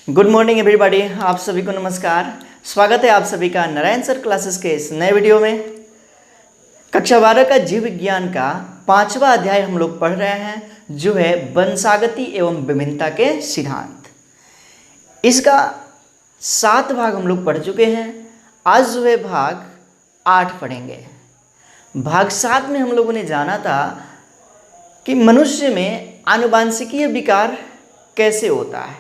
Good morning everybody, आप सभी को नमस्कार। स्वागत है आप सभी का नारायण सर क्लासेस के इस नए वीडियो में। कक्षा 12 का जीव विज्ञान का 5वां अध्याय हम लोग पढ़ रहे हैं, जो है वंशागति एवं विभिन्नता के सिद्धांत। इसका 7 भाग हम लोग पढ़ चुके हैं। आज जो है भाग 8 पढ़ेंगे। भाग 7 में हम लोगों ने जाना था कि मनुष्य में आनुवांशिकीय विकार कैसे होता है।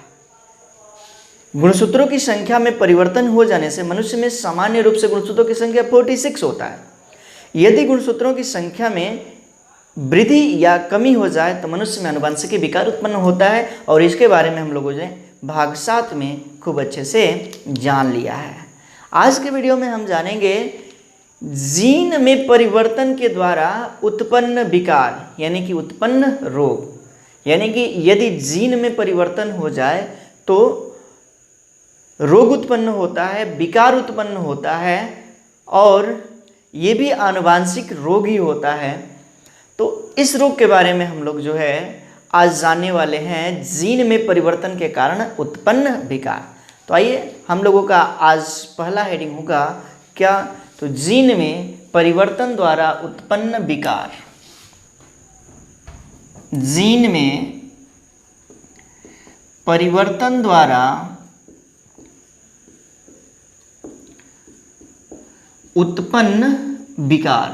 गुणसूत्रों की संख्या में परिवर्तन हो जाने से मनुष्य में सामान्य रूप से गुणसूत्रों की संख्या 46 होता है। यदि गुणसूत्रों की संख्या में वृद्धि या कमी हो जाए तो मनुष्य में आनुवांशिकीय विकार उत्पन्न होता है, और इसके बारे में हम लोगों ने भाग 7 में खूब अच्छे से जान लिया है। आज के वीडियो में हम जानेंगे जीन में परिवर्तन के द्वारा उत्पन्न विकार, यानी कि उत्पन्न रोग। यानी कि यदि जीन में परिवर्तन हो जाए तो रोग उत्पन्न होता है, विकार उत्पन्न होता है, और ये भी आनुवांशिक रोग ही होता है। तो इस रोग के बारे में हम लोग जो है आज जानने वाले हैं, जीन में परिवर्तन के कारण उत्पन्न विकार। तो आइए हम लोगों का आज पहला हेडिंग होगा क्या, तो जीन में परिवर्तन द्वारा उत्पन्न विकार। जीन में परिवर्तन द्वारा उत्पन्न विकार।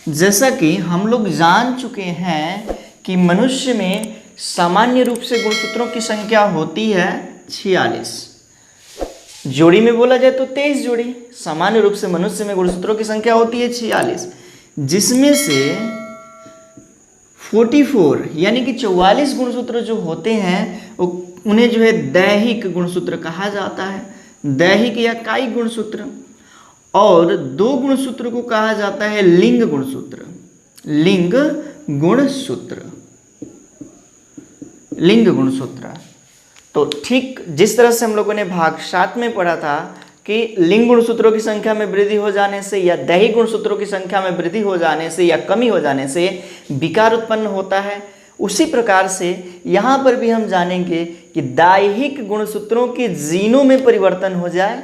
जैसा कि हम लोग जान चुके हैं कि मनुष्य में सामान्य रूप से गुणसूत्रों की संख्या होती है 46। जोड़ी में बोला जाए तो 23 जोड़ी। सामान्य रूप से मनुष्य में गुणसूत्रों की संख्या होती है 46, जिसमें से 44 यानी कि 44 गुणसूत्र जो होते हैं उन्हें जो है दैहिक गुणसूत्र कहा जाता है, दैहिक या कायिक गुणसूत्र। और 2 गुणसूत्र को कहा जाता है लिंग गुणसूत्र। लिंग गुणसूत्र, लिंग गुणसूत्र। तो ठीक जिस तरह से हम लोगों ने भाग 7 में पढ़ा था कि लिंग गुणसूत्रों की संख्या में वृद्धि हो जाने से या दैहिक गुणसूत्रों की संख्या में वृद्धि हो जाने से या कमी हो जाने से विकार उत्पन्न होता है, उसी प्रकार से यहाँ पर भी हम जानेंगे कि दैहिक गुणसूत्रों के जीनों में परिवर्तन हो जाए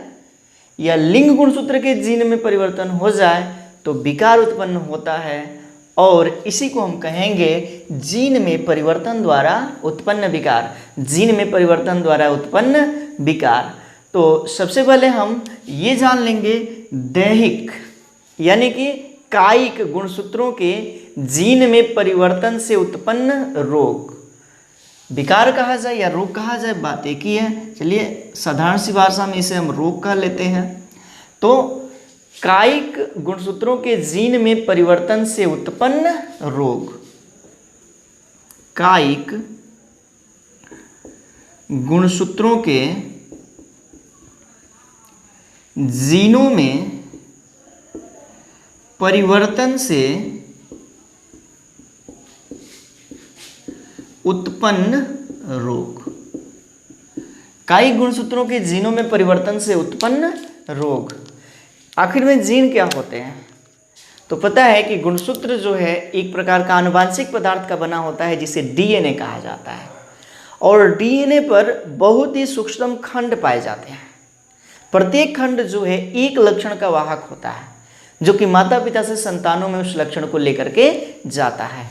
या लिंग गुणसूत्र के जीन में परिवर्तन हो जाए तो विकार उत्पन्न होता है, और इसी को हम कहेंगे जीन में परिवर्तन द्वारा उत्पन्न विकार। जीन में परिवर्तन द्वारा उत्पन्न विकार। तो सबसे पहले हम ये जान लेंगे दैहिक यानी कि कायिक गुणसूत्रों के जीन में परिवर्तन से उत्पन्न रोग। विकार कहा जाए या रोग कहा जाए, बात एक ही है। चलिए साधारण सी भाषा में इसे हम रोग कह लेते हैं। तो कायिक गुणसूत्रों के जीन में परिवर्तन से उत्पन्न रोग। कायिक गुणसूत्रों के जीनों में परिवर्तन से उत्पन्न रोग। कायिक गुणसूत्रों के जीनों में परिवर्तन से उत्पन्न रोग। आखिर में जीन क्या होते हैं? तो पता है कि गुणसूत्र जो है एक प्रकार का आनुवांशिक पदार्थ का बना होता है जिसे डीएनए कहा जाता है, और डीएनए पर बहुत ही सूक्ष्म खंड पाए जाते हैं। प्रत्येक खंड जो है एक लक्षण का वाहक होता है, जो कि माता पिता से संतानों में उस लक्षण को लेकर के जाता है,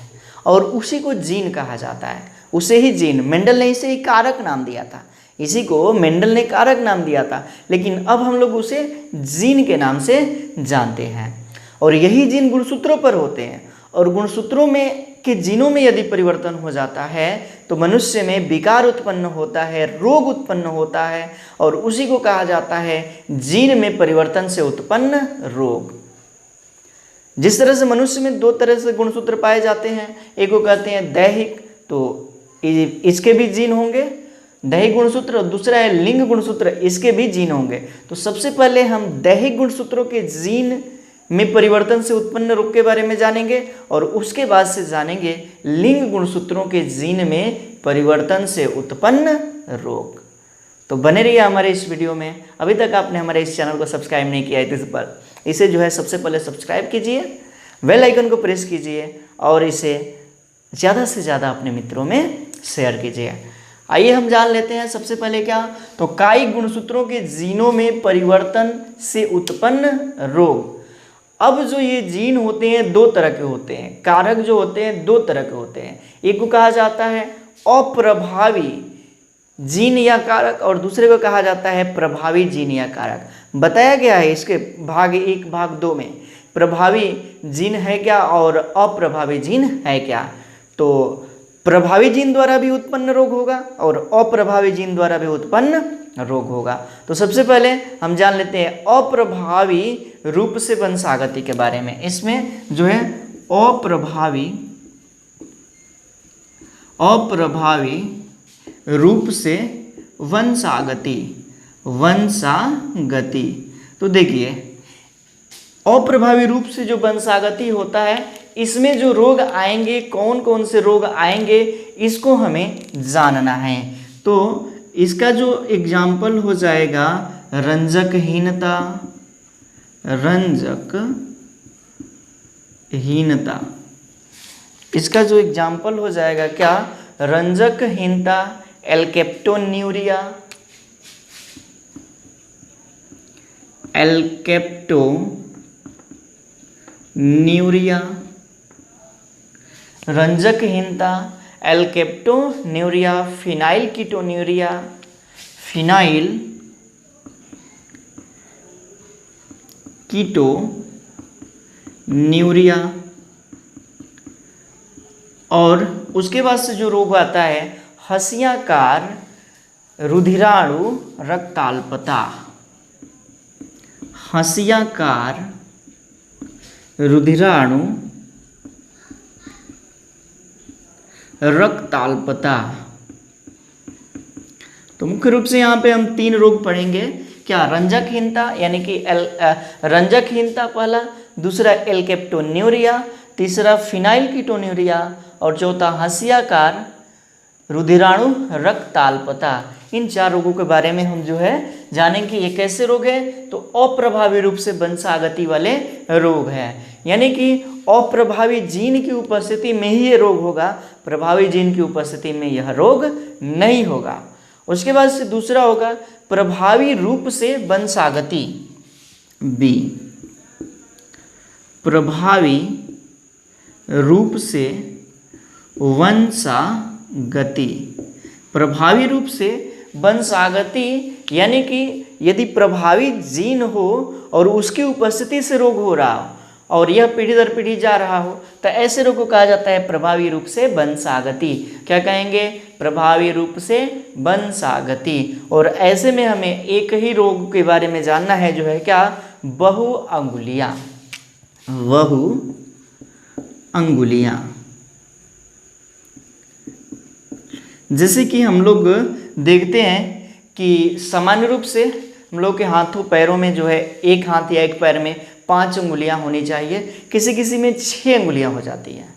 और उसी को जीन कहा जाता है। उसे ही जीन, मेंडल ने इसे एक कारक नाम दिया था, इसी को मेंडल ने कारक नाम दिया था, लेकिन अब हम लोग उसे जीन के नाम से जानते हैं। और यही जीन गुणसूत्रों पर होते हैं, और गुणसूत्रों में के जीनों में यदि परिवर्तन हो जाता है तो मनुष्य में विकार उत्पन्न होता है, रोग उत्पन्न होता है, और उसी को कहा जाता है जीन में परिवर्तन से उत्पन्न रोग। जिस तरह से मनुष्य में 2 तरह से गुणसूत्र पाए जाते हैं, एक को कहते हैं दैहिक, तो इसके भी जीन होंगे दैहिक गुणसूत्र, और दूसरा है लिंग गुणसूत्र, इसके भी जीन होंगे। तो सबसे पहले हम दैहिक गुणसूत्रों के जीन में परिवर्तन से उत्पन्न रोग के बारे में जानेंगे, और उसके बाद से जानेंगे लिंग गुणसूत्रों के जीन में परिवर्तन से उत्पन्न रोग। तो बने रहिए हमारे इस वीडियो में। अभी तक आपने हमारे इस चैनल को सब्सक्राइब नहीं किया है तो इसे जो है सबसे पहले सब्सक्राइब कीजिए, बेल आइकन को प्रेस कीजिए, और इसे ज़्यादा से ज़्यादा अपने मित्रों में शेयर कीजिए। आइए हम जान लेते हैं सबसे पहले क्या, तो कायिक गुणसूत्रों के जीनों में परिवर्तन से उत्पन्न रोग। अब जो ये जीन होते हैं दो तरह के होते हैं, कारक जो होते हैं दो तरह के होते हैं। एक को कहा जाता है अप्रभावी जीन या कारक और दूसरे को कहा जाता है प्रभावी जीन या कारक। बताया गया है इसके भाग 1 भाग 2 में प्रभावी जीन है क्या और अप्रभावी जीन है क्या। तो प्रभावी जीन द्वारा भी उत्पन्न रोग होगा और अप्रभावी जीन द्वारा भी उत्पन्न रोग होगा। तो सबसे पहले हम जान लेते हैं अप्रभावी रूप से वंशागति के बारे में। इसमें जो है अप्रभावी रूप से वंशागति। तो देखिए अप्रभावी रूप से जो वंशागति होता है, इसमें जो रोग आएंगे, कौन कौन से रोग आएंगे, इसको हमें जानना है। तो इसका जो एग्जाम्पल हो जाएगा रंजकहीनता। इसका जो एग्जाम्पल हो जाएगा क्या, रंजकहीनता, एल्केप्टोन्यूरिया, रंजकहीनता, एल्केप्टोन्यूरिया, फिनाइल कीटोन्यूरिया और उसके बाद से जो रोग आता है हसियाकार रुधिराणु रक्ताल्पता। हसियाकार रुधिराणु रक्ताल्पता। तो मुख्य रूप से यहाँ पे हम 3 रोग पढ़ेंगे क्या, रंजकहीनता यानी कि रंजकहीनता पहला, दूसरा एल्केप्टोन्यूरिया, तीसरा फिनाइल कीटोन्यूरिया और चौथा हसियाकार रुधिराणु रक्ताल्पता। इन 4 रोगों के बारे में हम जो है जानेंगे ये कैसे रोग है। तो अप्रभावी रूप से वंशागति वाले रोग है, यानी कि अप्रभावी जीन की उपस्थिति में ही ये रोग होगा, प्रभावी जीन की उपस्थिति में यह रोग नहीं होगा। उसके बाद से दूसरा होगा प्रभावी रूप से वंशागति, बी, प्रभावी रूप से वंशागति। प्रभावी रूप से वंशागति यानी कि यदि प्रभावी जीन हो और उसकी उपस्थिति से रोग हो रहा हो और यह पीढ़ी दर पीढ़ी जा रहा हो, तो ऐसे रोग को कहा जाता है प्रभावी रूप से वंशागति। क्या कहेंगे, प्रभावी रूप से वंशागति। और ऐसे में हमें एक ही रोग के बारे में जानना है, जो है क्या, बहुअंगुलियां। जैसे कि हम लोग देखते हैं कि सामान्य रूप से हम लोग के हाथों पैरों में जो है एक हाथ या एक पैर में 5 उंगलियां होनी चाहिए, किसी किसी में 6 उंगलियां हो जाती हैं,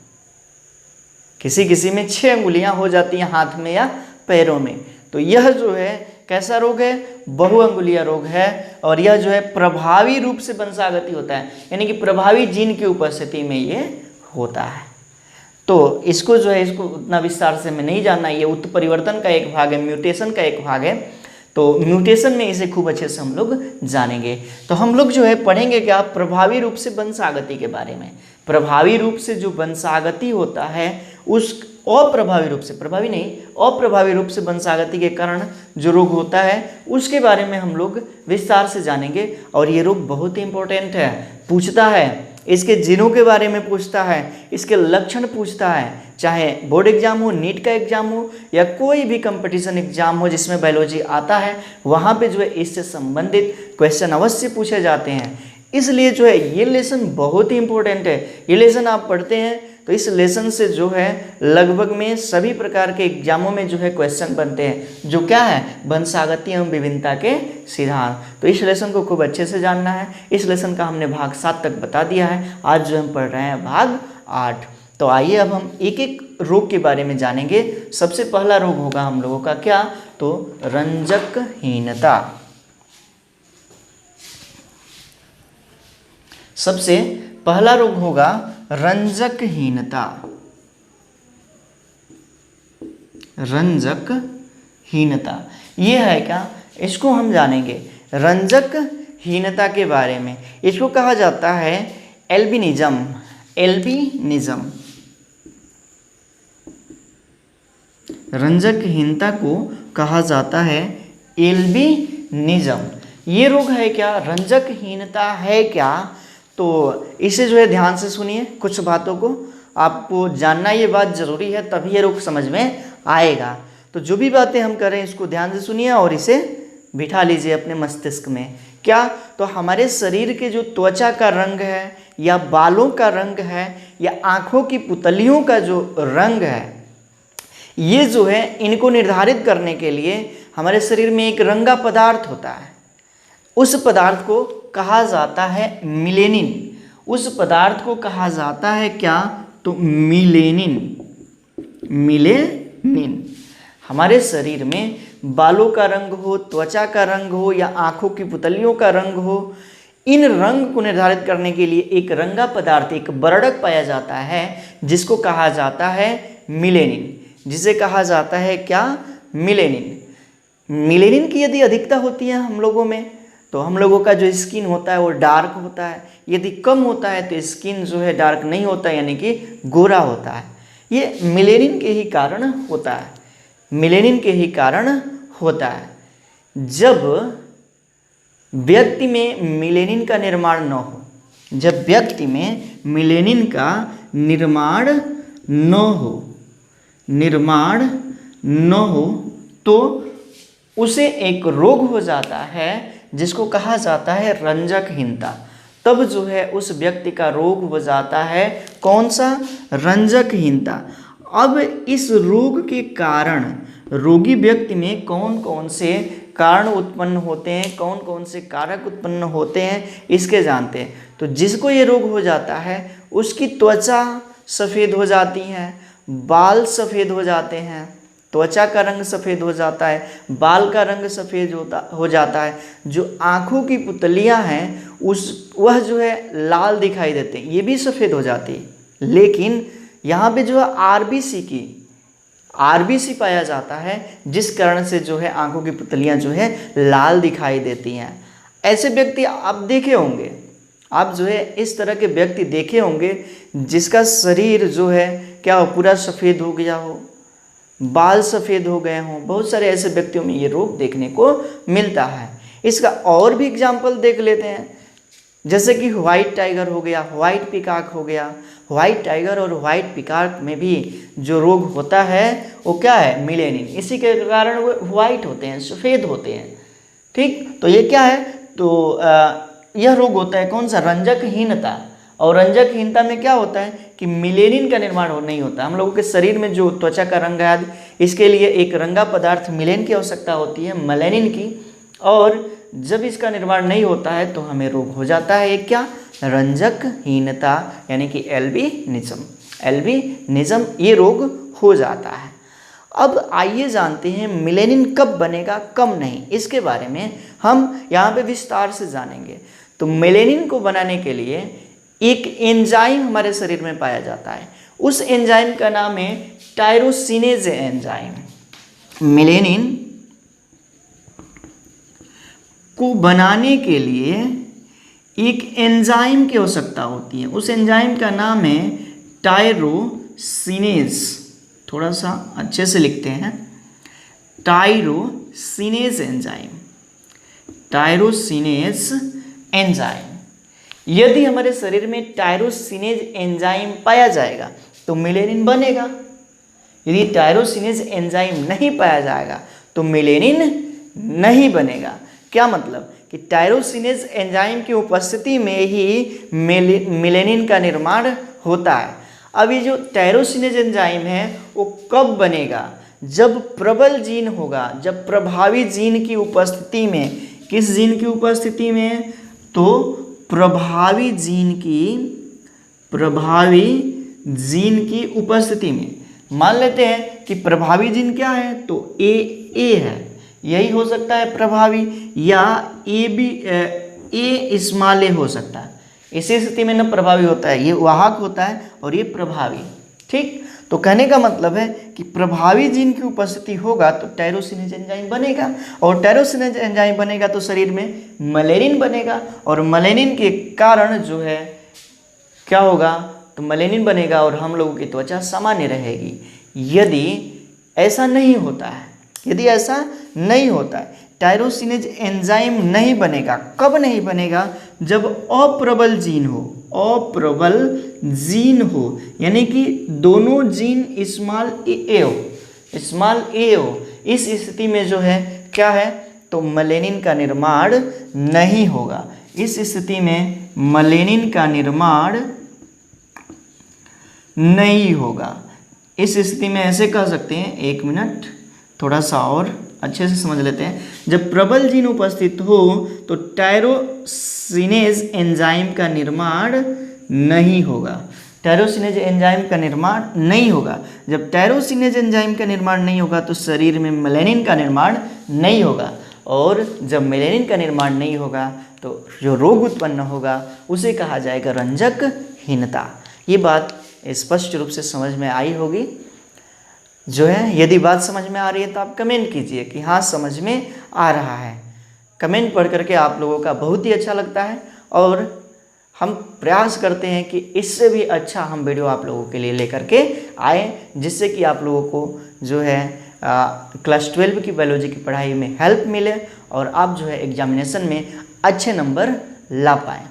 किसी किसी में 6 उंगलियां हो जाती हैं हाथ में या पैरों में। तो यह जो है कैसा रोग है, बहुअंगुलिया रोग है। और यह जो है प्रभावी रूप से वंशागति होता है, यानी कि प्रभावी जीन की उपस्थिति में ये होता है। तो इसको जो है, इसको उतना विस्तार से हमें नहीं जानना, ये उत्परिवर्तन का एक भाग है, म्यूटेशन का एक भाग है। तो म्यूटेशन में इसे खूब अच्छे से हम लोग जानेंगे। तो हम लोग जो है पढ़ेंगे क्या, प्रभावी रूप से वंशागति के बारे में। प्रभावी रूप से जो वंशागति होता है उस अप्रभावी रूप से, प्रभावी नहीं, अप्रभावी रूप से वंशागति के कारण जो रोग होता है उसके बारे में हम लोग विस्तार से जानेंगे। और ये रोग बहुत ही इंपॉर्टेंट है, पूछता है, इसके जीनों के बारे में पूछता है, इसके लक्षण पूछता है, चाहे बोर्ड एग्जाम हो, नीट का एग्जाम हो या कोई भी कंपटीशन एग्जाम हो जिसमें बायोलॉजी आता है, वहाँ पे जो है इससे संबंधित क्वेश्चन अवश्य पूछे जाते हैं। इसलिए जो है ये लेसन बहुत ही इंपॉर्टेंट है। ये लेसन आप पढ़ते हैं तो इस लेसन से जो है लगभग में सभी प्रकार के एग्जामों में जो है क्वेश्चन बनते हैं, जो क्या है, वंशागति एवं विभिन्नता के सिद्धांत। तो इस लेसन को खूब अच्छे से जानना है। इस लेसन का हमने भाग 7 तक बता दिया है, आज जो हम पढ़ रहे हैं भाग 8। तो आइए अब हम एक एक रोग के बारे में जानेंगे। सबसे पहला रोग होगा हम लोगों का क्या, तो रंजकहीनता। सबसे पहला रोग होगा रंजकहीनता। हीनता, ये है क्या, इसको हम जानेंगे रंजक हीनता के बारे में। इसको कहा जाता है एल्बिनिज्म, एल्बिनिज्म। रंजकहीनता को कहा जाता है एल्बिनिज्म। ये रोग है क्या, रंजकहीनता है क्या, तो इसे जो है ध्यान से सुनिए, कुछ बातों को आपको जानना ये बात ज़रूरी है, तभी ये रोग समझ में आएगा। तो जो भी बातें हम करें इसको ध्यान से सुनिए और इसे बिठा लीजिए अपने मस्तिष्क में। क्या, तो हमारे शरीर के जो त्वचा का रंग है या बालों का रंग है या आँखों की पुतलियों का जो रंग है, ये जो है इनको निर्धारित करने के लिए हमारे शरीर में एक रंगा पदार्थ होता है। उस पदार्थ को कहा जाता है मिलेनिन। उस पदार्थ को कहा जाता है क्या, तो मिलेनिन। मिलेनिन हमारे शरीर में बालों का रंग हो, त्वचा का रंग हो या आँखों की पुतलियों का रंग हो, इन रंग को निर्धारित करने के लिए एक रंगा पदार्थ, एक वर्णक पाया जाता है जिसको कहा जाता है मिलेनिन, जिसे कहा जाता है क्या, मिलेनिन। मिलेनिन की यदि अधिकता होती है हम लोगों में तो हम लोगों का जो स्किन होता है वो डार्क होता है, यदि कम होता है तो स्किन जो है डार्क नहीं होता, यानी कि गोरा होता है। ये मिलेनिन के ही कारण होता है, मिलेनिन के ही कारण होता है। जब व्यक्ति में मिलेनिन का निर्माण न हो, जब व्यक्ति में मिलेनिन का निर्माण न हो तो उसे एक रोग हो जाता है जिसको कहा जाता है रंजकहीनता। तब जो है उस व्यक्ति का रोग हो जाता है कौन सा, रंजकहीनता। अब इस रोग के कारण रोगी व्यक्ति में कौन कौन से कारण उत्पन्न होते हैं, कौन कौन से कारक उत्पन्न होते हैं, इसके जानते हैं। तो जिसको ये रोग हो जाता है उसकी त्वचा सफ़ेद हो जाती है, बाल सफ़ेद हो जाते हैं, त्वचा का रंग सफ़ेद हो जाता है, बाल का रंग सफ़ेद हो जाता है। जो आँखों की पुतलियाँ हैं वह जो है लाल दिखाई देते हैं, ये भी सफ़ेद हो जाती है। लेकिन यहाँ पे जो है आरबीसी पाया जाता है, जिस कारण से जो है आँखों की पुतलियाँ जो है लाल दिखाई देती हैं। ऐसे व्यक्ति आप देखे होंगे, आप जो है इस तरह के व्यक्ति देखे होंगे जिसका शरीर जो है क्या हो, पूरा सफ़ेद हो गया हो, बाल सफ़ेद हो गए हों। बहुत सारे ऐसे व्यक्तियों में ये रोग देखने को मिलता है। इसका और भी एग्जाम्पल देख लेते हैं, जैसे कि व्हाइट टाइगर हो गया, व्हाइट पिकॉक हो गया। व्हाइट टाइगर और व्हाइट पिकॉक में भी जो रोग होता है वो क्या है, मिलेनिन। इसी के कारण वो व्हाइट होते हैं, सफ़ेद होते हैं। ठीक, तो ये क्या है, तो यह रोग होता है कौन सा, रंजकहीनता। और रंजकहीनता में क्या होता है कि मिलेनिन का निर्माण नहीं होता। हम लोगों के शरीर में जो त्वचा का रंग है, इसके लिए एक रंगा पदार्थ मिलेन की आवश्यकता होती है, मेलानिन की। और जब इसका निर्माण नहीं होता है तो हमें रोग हो जाता है एक क्या, रंजकहीनता, यानी कि एल्बिनिज्म, ये रोग हो जाता है। अब आइए जानते हैं मिलेनिन कब बनेगा, कब नहीं, इसके बारे में हम यहाँ पे विस्तार से जानेंगे। तो मेलेनिन को बनाने के लिए एक एंजाइम हमारे शरीर में पाया जाता है, उस एंजाइम का नाम है टायरोसिनेज एंजाइम। मेलेनिन को बनाने के लिए एक एंजाइम की आवश्यकता होती है, उस एंजाइम का नाम है टायरोसिनेज। थोड़ा सा अच्छे से लिखते हैं, टायरोसिनेज एंजाइम, टायरोसिनेज एंजाइम। यदि हमारे शरीर में टायरोसिनेज एंजाइम पाया जाएगा तो मिलेनिन बनेगा। यदि टायरोसिनेज एंजाइम नहीं पाया जाएगा तो मिलेनिन नहीं बनेगा। क्या मतलब कि टायरोसिनेज एंजाइम की उपस्थिति में ही मिलेनिन का निर्माण होता है। अब ये जो टायरोसिनेज एंजाइम है वो कब बनेगा, जब प्रबल जीन होगा, जब प्रभावी जीन की उपस्थिति में। किस जीन की उपस्थिति में, तो प्रभावी जीन की उपस्थिति में। मान लेते हैं कि प्रभावी जीन क्या है, तो ए है, यही हो सकता है प्रभावी, या ए स्मॉल ए हो सकता है। इसी स्थिति में न प्रभावी होता है, ये वाहक होता है और ये प्रभावी। ठीक, तो कहने का मतलब है कि प्रभावी जीन की उपस्थिति होगा तो टायरोसिनेज एंजाइम बनेगा, और टायरोसिनेज एंजाइम बनेगा तो शरीर में मेलेनिन बनेगा, और मेलेनिन के कारण जो है क्या होगा, तो मेलेनिन बनेगा और हम लोगों की त्वचा सामान्य रहेगी। यदि ऐसा नहीं होता है, यदि ऐसा नहीं होता है, टायरोसिनेज एंजाइम नहीं बनेगा, कब नहीं बनेगा, जब अप्रबल जीन हो, अप्रबल जीन हो, यानी कि दोनों जीन स्मॉल ए हो, इस स्थिति में जो है क्या है, तो मेलेनिन का निर्माण नहीं होगा। इस स्थिति में मेलेनिन का निर्माण नहीं होगा। इस स्थिति में ऐसे कह सकते हैं, एक मिनट थोड़ा सा और अच्छे से समझ लेते हैं। जब प्रबल जीन उपस्थित हो तो टायरोसिनेज एंजाइम का निर्माण नहीं होगा, टायरोसिनेज एंजाइम का निर्माण नहीं होगा। जब टायरोसिनेज एंजाइम का निर्माण नहीं होगा तो शरीर में मेलेनिन का निर्माण नहीं होगा, और जब मेलेनिन का निर्माण नहीं होगा तो जो रोग उत्पन्न होगा उसे कहा जाएगा रंजकहीनता। ये बात स्पष्ट रूप से समझ में आई होगी जो है। यदि बात समझ में आ रही है तो आप कमेंट कीजिए कि हाँ समझ में आ रहा है। कमेंट पढ़ करके आप लोगों का बहुत ही अच्छा लगता है, और हम प्रयास करते हैं कि इससे भी अच्छा हम वीडियो आप लोगों के लिए लेकर के आए, जिससे कि आप लोगों को जो है क्लास 12 की बायोलॉजी की पढ़ाई में हेल्प मिले और आप जो है एग्जामिनेशन में अच्छे नंबर ला पाएँ।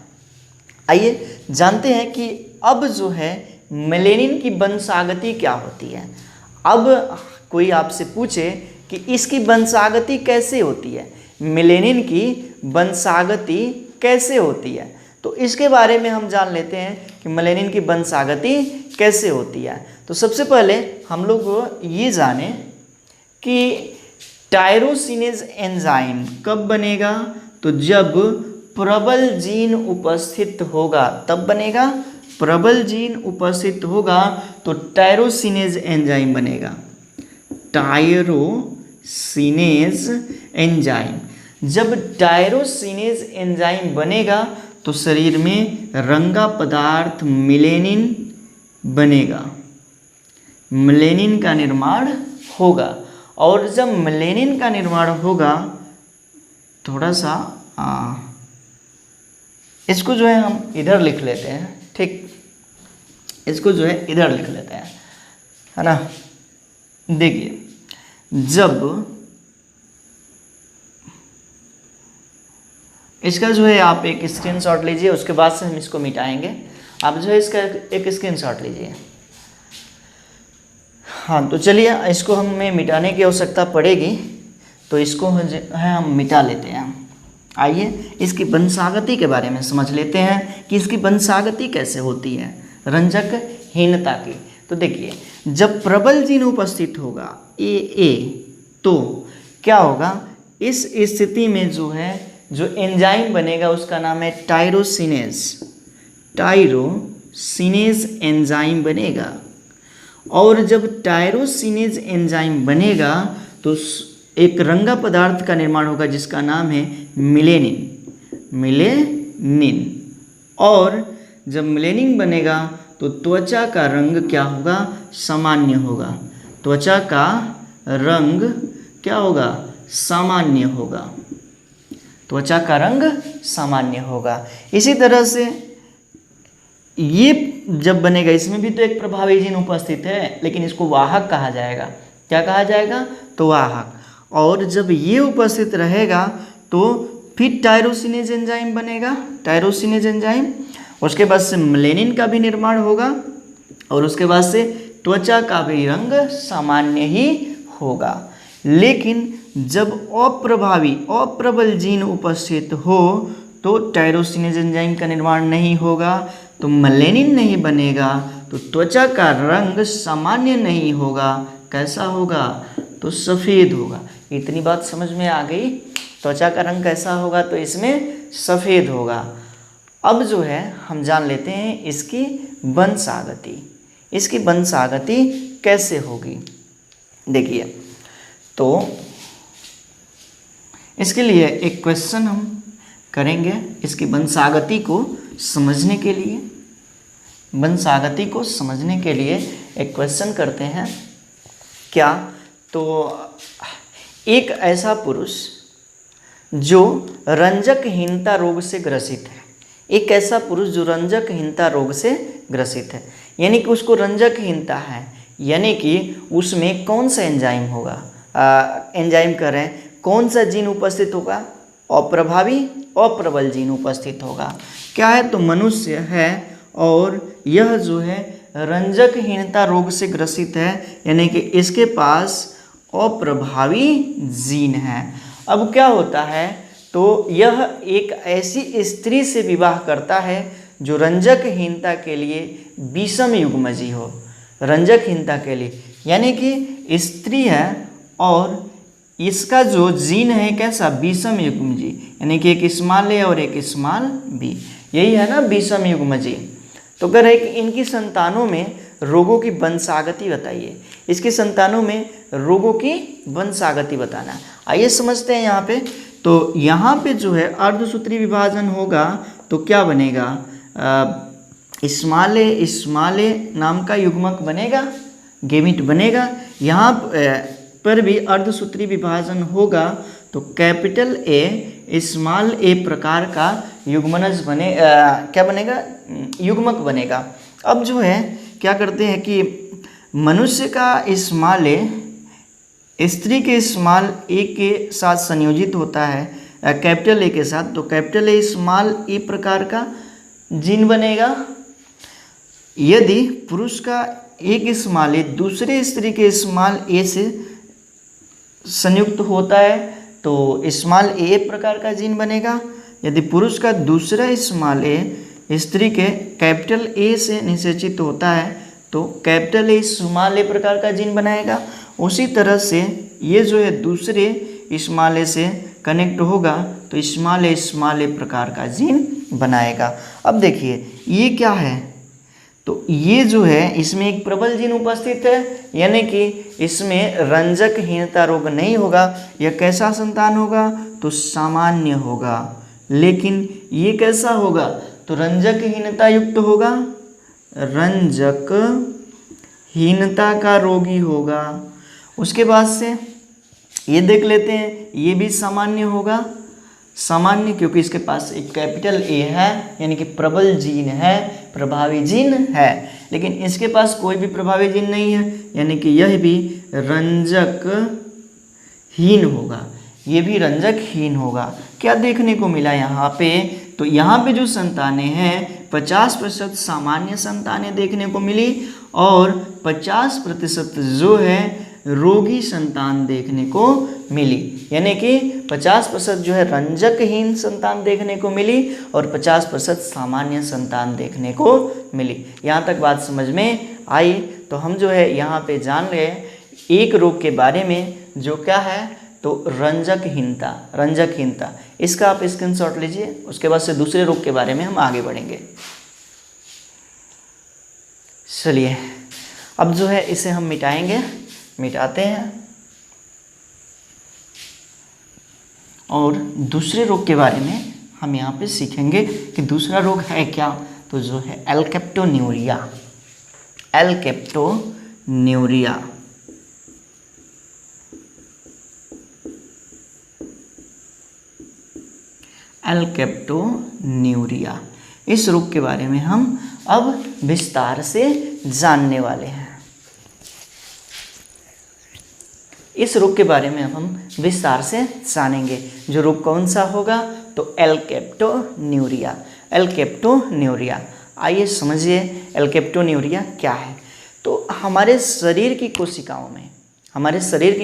आइए जानते हैं कि अब जो है मेलेनिन की वंशागति क्या होती है। अब कोई आपसे पूछे कि इसकी वंशागति कैसे होती है, मेलेनिन की वंशागति कैसे होती है, तो इसके बारे में हम जान लेते हैं कि मेलेनिन की वंशागति कैसे होती है। तो सबसे पहले हम लोग ये जाने कि टायरोसिनेज एंजाइम कब बनेगा, तो जब प्रबल जीन उपस्थित होगा तब बनेगा। प्रबल जीन उपस्थित होगा तो टायरोसिनेज एंजाइम बनेगा, टायरोसिनेज एंजाइम। जब टायरोसिनेज एंजाइम बनेगा तो शरीर में रंगा पदार्थ मेलेनिन बनेगा, मेलेनिन का निर्माण होगा। और जब मेलेनिन का निर्माण होगा, थोड़ा सा इसको जो है हम इधर लिख लेते हैं, ठीक, इसको जो है इधर लिख लेते हैं, है ना। देखिए जब इसका जो है आप एक स्क्रीनशॉट लीजिए, उसके बाद से हम इसको मिटाएंगे। आप जो है इसका एक स्क्रीनशॉट लीजिए। हाँ तो चलिए, इसको हमें मिटाने की आवश्यकता पड़ेगी, तो इसको है हम मिटा लेते हैं। आइए इसकी वंशागति के बारे में समझ लेते हैं कि इसकी वंशागति कैसे होती है रंजकहीनता की। तो देखिए जब प्रबल जीन उपस्थित होगा ए, तो क्या होगा, इस स्थिति में जो है जो एंजाइम बनेगा उसका नाम है टायरोसिनेज एंजाइम बनेगा। और जब टायरोसिनेज एंजाइम बनेगा तो एक रंगा पदार्थ का निर्माण होगा जिसका नाम है मेलेनिन। और जब मेलेनिन बनेगा तो त्वचा का रंग क्या होगा, सामान्य होगा। त्वचा का रंग क्या होगा, सामान्य होगा। त्वचा का रंग सामान्य होगा। इसी तरह से ये जब बनेगा, इसमें भी तो एक प्रभावी जीन उपस्थित है, लेकिन इसको वाहक कहा जाएगा। क्या कहा जाएगा, तो वाहक। और जब ये उपस्थित रहेगा तो फिर टायरोसिनेज एंजाइम बनेगा, टायरोसिनेज एंजाइम। उसके बाद से मेलेनिन का भी निर्माण होगा, और उसके बाद से त्वचा का भी रंग सामान्य ही होगा। लेकिन जब अप्रबल जीन उपस्थित हो तो टायरोसिनेज एंजाइम का निर्माण नहीं होगा, तो मेलेनिन नहीं बनेगा, तो त्वचा का रंग सामान्य नहीं होगा। कैसा होगा, तो सफ़ेद होगा। इतनी बात समझ में आ गई। त्वचा का रंग कैसा होगा, तो इसमें सफ़ेद होगा। अब जो है हम जान लेते हैं इसकी वंशागति। इसकी वंशागति कैसे होगी, देखिए। तो इसके लिए एक क्वेश्चन हम करेंगे इसकी वंशागति को समझने के लिए। वंशागति को समझने के लिए एक क्वेश्चन करते हैं। क्या? तो एक ऐसा पुरुष जो रंजकहीनता रोग से ग्रसित है, एक ऐसा पुरुष जो रंजकहीनता रोग से ग्रसित है, यानी कि उसको रंजकहीनता है, यानी कि उसमें कौन सा एंजाइम होगा, एंजाइम कह रहे हैं, कौन सा जीन उपस्थित होगा? अप्रभावी अप्रबल जीन उपस्थित होगा। क्या है? तो मनुष्य है और यह जो है रंजकहीनता रोग से ग्रसित है, यानी कि इसके पास अप्रभावी जीन है। अब क्या होता है? तो यह एक ऐसी स्त्री से विवाह करता है जो रंजकहीनता के लिए विषम युग्मजी हो, रंजकहीनता के लिए, यानी कि स्त्री है और इसका जो जीन है कैसा? विषम युग्मजी, यानी कि एक स्मॉल ए और एक स्मॉल बी, यही है ना विषम युग्मजी। तो कह रहे कि इनकी संतानों में रोगों की वंशागति बताइए, इसकी संतानों में रोगों की वंशागति बताना। आइए समझते हैं यहाँ पे। तो यहाँ पे जो है अर्धसूत्री विभाजन होगा तो क्या बनेगा? स्मॉल ए नाम का युग्मक बनेगा, गेमिट बनेगा। यहाँ पर भी अर्धसूत्री विभाजन होगा तो कैपिटल ए स्मॉल ए प्रकार का युग्मनज बने, क्या बनेगा? युग्मक बनेगा। अब जो है क्या करते हैं कि मनुष्य का स्मॉल ए स्त्री के स्मॉल ए के साथ संयोजित होता है कैपिटल ए के साथ, तो कैपिटल ए स्मॉल ए प्रकार का जीन बनेगा। यदि पुरुष का एक स्मॉल ए दूसरे स्त्री के स्मॉल ए से संयुक्त होता है तो स्मॉल ए प्रकार का जीन बनेगा। यदि पुरुष का दूसरा स्मॉल ए स्त्री के कैपिटल ए से निषेचित होता है तो कैपिटल ए स्मॉल ए प्रकार का जीन बनाएगा। उसी तरह से ये जो है दूसरे स्मॉल ए से कनेक्ट होगा तो स्मॉल ए प्रकार का जीन बनाएगा। अब देखिए ये क्या है? तो ये जो है इसमें एक प्रबल जीन उपस्थित है, यानी कि इसमें रंजकहीनता रोग नहीं होगा। यह कैसा संतान होगा? तो सामान्य होगा। लेकिन ये कैसा होगा? तो रंजकहीनता युक्त होगा, रंजकहीनता का रोगी होगा। उसके बाद से ये देख लेते हैं, ये भी सामान्य होगा, सामान्य क्योंकि इसके पास एक कैपिटल ए है, यानी कि प्रबल जीन है, प्रभावी जीन है। लेकिन इसके पास कोई भी प्रभावी जीन नहीं है, यानी कि यह भी रंजकहीन होगा, ये भी रंजकहीन होगा। क्या देखने को मिला यहाँ पे? तो यहाँ पे जो संतानें हैं 50% सामान्य संतानें देखने को मिली और 50% जो है रोगी संतान देखने को मिली, यानी कि 50% जो है रंजकहीन संतान देखने को मिली और 50% सामान्य संतान देखने को मिली। यहाँ तक बात समझ में आई। तो हम जो है यहाँ पे जान रहे एक रोग के बारे में जो क्या है? तो रंजकहीनता। इसका आप स्क्रीनशॉट लीजिए, उसके बाद से दूसरे रोग के बारे में हम आगे बढ़ेंगे। चलिए अब जो है इसे हम मिटाते हैं और दूसरे रोग के बारे में हम यहाँ पे सीखेंगे कि दूसरा रोग है क्या। तो जो है एल्केप्टोन्यूरिया। एल्केप्टोन्यूरिया, इस रोग के बारे में हम अब विस्तार से जानने वाले हैं। इस रोग के बारे में अब हम विस्तार से जानेंगे। जो रोग कौन सा होगा? तो एल्केप्टोन्यूरिया। आइए समझिए एल्केप्टोन्यूरिया क्या है। तो हमारे शरीर की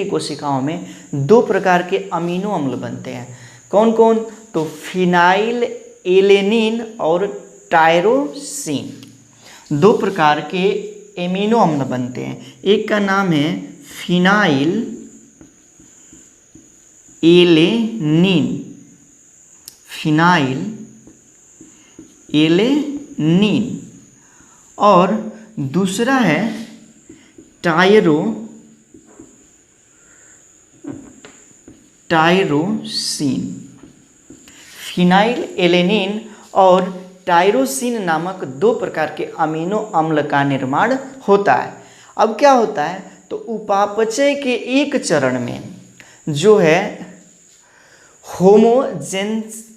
कोशिकाओं में दो प्रकार के अमीनो अम्ल बनते हैं। कौन कौन? तो फिनाइल एलेनिन और टायरोसिन, दो प्रकार के एमिनो अम्ल बनते हैं। एक का नाम है फिनाइल एलेनिन और दूसरा है टायरोसिन। फिनाइल एलेनिन और टायरोसिन नामक दो प्रकार के अमीनो अम्ल का निर्माण होता है। अब क्या होता है, तो उपापचय के एक चरण में जो है होमोजेंटिसिक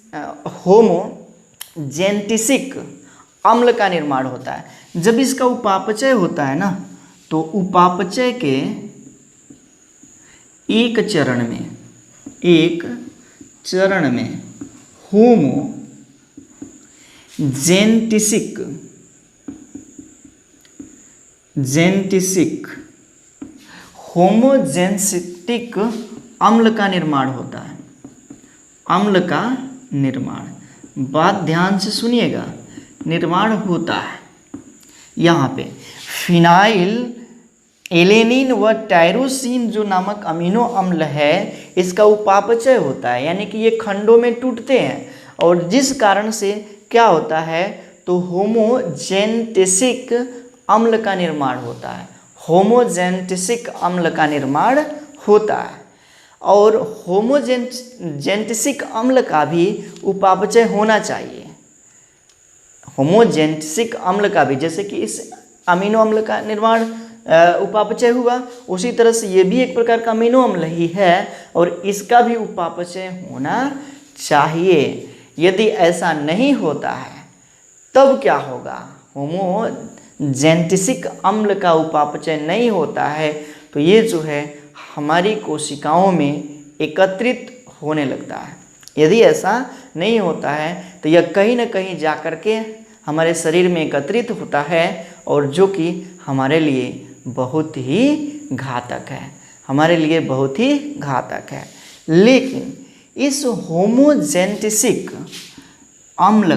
अम्ल का निर्माण होता है। जब इसका उपापचय होता है ना, तो उपापचय के एक चरण में होमोजेंटिसिक अम्ल का निर्माण होता है। अम्ल का निर्माण, बात ध्यान से सुनिएगा, निर्माण होता है। यहाँ पे फिनाइल एलेनिन व टायरोसिन जो नामक अमीनो अम्ल है, इसका उपापचय होता है, यानी कि ये खंडों में टूटते हैं, और जिस कारण से क्या होता है, तो होमोजेंटिसिक अम्ल का निर्माण होता है। होमोजेंटिसिक अम्ल का निर्माण होता है। और होमोजेंटिसिक अम्ल का भी उपापचय होना चाहिए। होमोजेंटिसिक अम्ल का भी, जैसे कि इस अमीनो अम्ल का निर्माण उपापचय हुआ, उसी तरह से ये भी एक प्रकार का अमीनो अम्ल ही है और इसका भी उपापचय होना चाहिए। यदि ऐसा नहीं होता है तब क्या होगा, होमोजेंटिसिक अम्ल का उपापचय नहीं होता है तो ये जो है हमारी कोशिकाओं में एकत्रित होने लगता है। यदि ऐसा नहीं होता है तो यह कहीं ना कहीं जा कर के हमारे शरीर में एकत्रित होता है, और जो कि हमारे लिए बहुत ही घातक है, हमारे लिए बहुत ही घातक है। लेकिन इस होमोजेंटिसिक अम्ल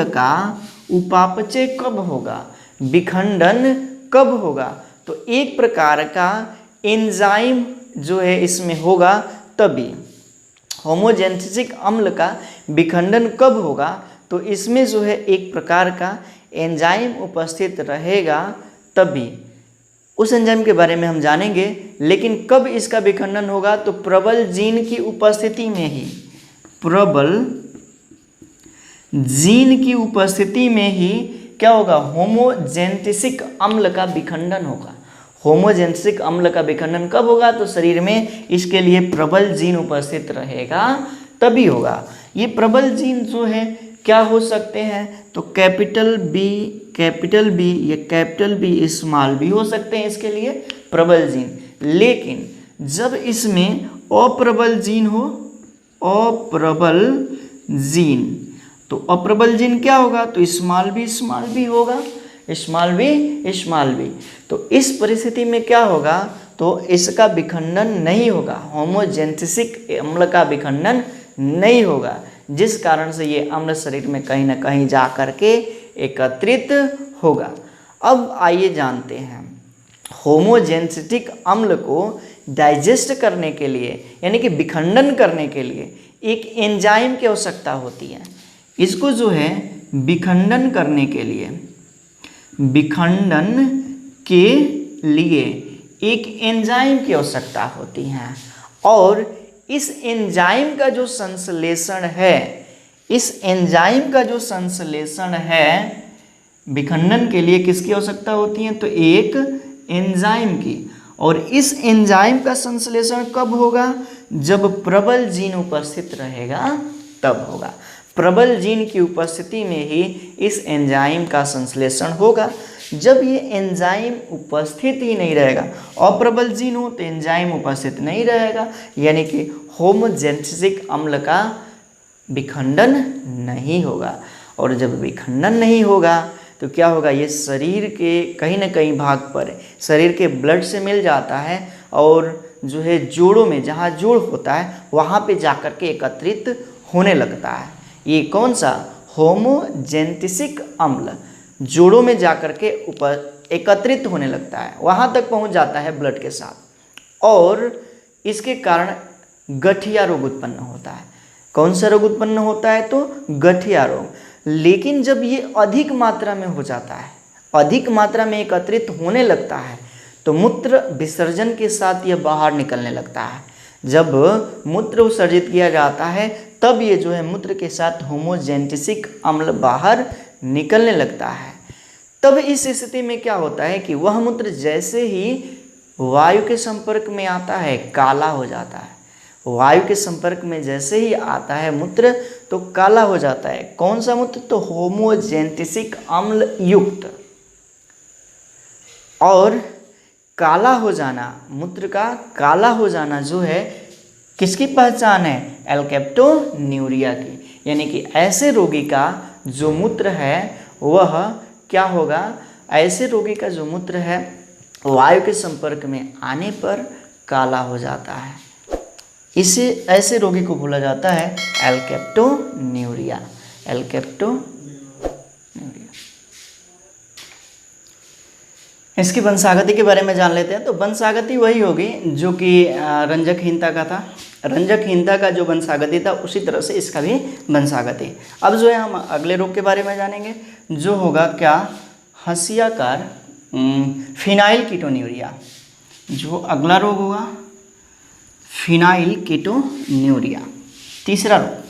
का उपापचय कब होगा, विखंडन कब होगा, तो एक प्रकार का एंजाइम जो है इसमें होगा तभी। होमोजेंटिसिक अम्ल का विखंडन कब होगा, तो इसमें जो है एक प्रकार का एंजाइम उपस्थित रहेगा तभी। उस एंजाइम के बारे में हम जानेंगे, लेकिन कब इसका विखंडन होगा, तो प्रबल जीन की उपस्थिति में ही, प्रबल जीन की उपस्थिति में ही क्या होगा, होमोजेंटिसिक अम्ल का विखंडन होगा। होमोजेंटिसिक अम्ल का विखंडन कब होगा, तो शरीर में इसके लिए प्रबल जीन उपस्थित रहेगा तभी होगा। ये प्रबल जीन जो है क्या हो सकते हैं, तो कैपिटल बी या कैपिटल बी स्मॉल बी हो सकते हैं इसके लिए प्रबल जीन। लेकिन जब इसमें अप्रबल जीन हो, अप्रबल जीन, तो अप्रबल जीन क्या होगा, तो स्मॉल बी होगा, स्मॉल बी। तो इस परिस्थिति में क्या होगा, तो इसका विखंडन नहीं होगा, होमोजेंटिसिक अम्ल का विखंडन नहीं होगा, जिस कारण से ये अम्ल शरीर में कहीं ना कहीं जा कर के एकत्रित होगा। अब आइए जानते हैं, होमोजेंटिसिक अम्ल को डाइजेस्ट करने के लिए, यानी कि विखंडन करने के लिए एक एंजाइम की आवश्यकता होती है। इसको जो है विखंडन करने के लिए, विखंडन के लिए एक एंजाइम की आवश्यकता होती है, और इस एंजाइम का जो संश्लेषण है, इस एंजाइम का जो संश्लेषण है विखंडन के लिए किसकी आवश्यकता होती है, तो एक एंजाइम की। और इस एंजाइम का संश्लेषण कब होगा, जब प्रबल जीन उपस्थित रहेगा तब होगा। प्रबल जीन की उपस्थिति में ही इस एंजाइम का संश्लेषण होगा। जब ये एंजाइम उपस्थित ही नहीं रहेगा, अप्रबल जीन हो तो एंजाइम उपस्थित नहीं रहेगा, यानी कि होमोजेंटिसिक अम्ल का विखंडन नहीं होगा। और जब विखंडन नहीं होगा तो क्या होगा, ये शरीर के कहीं ना कहीं भाग पर, शरीर के ब्लड से मिल जाता है और जो है जोड़ों में, जहाँ जोड़ होता है वहाँ पे जाकर के एकत्रित होने लगता है। ये कौन सा, होमोजेंटिसिक अम्ल जोड़ों में जाकर के एकत्रित होने लगता है, वहाँ तक पहुँच जाता है ब्लड के साथ, और इसके कारण गठिया रोग उत्पन्न होता है। कौन सा रोग उत्पन्न होता है, तो गठिया रोग। लेकिन जब ये अधिक मात्रा में हो जाता है, अधिक मात्रा में एकत्रित होने लगता है, तो मूत्र विसर्जन के साथ यह बाहर निकलने लगता है। जब मूत्र विसर्जित किया जाता है तब ये जो है मूत्र के साथ होमोजेंटिसिक अम्ल बाहर निकलने लगता है। तब इस स्थिति में क्या होता है कि वह मूत्र जैसे ही वायु के संपर्क में आता है काला हो जाता है। वायु के संपर्क में जैसे ही आता है मूत्र तो काला हो जाता है। कौन सा मूत्र? तो होमोजेनेटिक अम्ल युक्त। और काला हो जाना, मूत्र का काला हो जाना जो है किसकी पहचान है? एल्केप्टोन्यूरिया की। यानी कि ऐसे रोगी का जो मूत्र है वह क्या होगा? ऐसे रोगी का जो मूत्र है वायु के संपर्क में आने पर काला हो जाता है। इसे ऐसे रोगी को बोला जाता है एल्केप्टोन्यूरिया। एल्केप्टोन्यूरिया। इसकी वंशागति के बारे में जान लेते हैं। तो वंशागति वही होगी जो कि रंजकहीनता का था। रंजकहीनता का जो वंशागति था उसी तरह से इसका भी वंशागति। अब जो है हम अगले रोग के बारे में जानेंगे जो होगा क्या? हंसियाकार फिनाइल कीटोन्यूरिया। जो अगला रोग होगा फिनाइल कीटोन्यूरिया। तीसरा रोग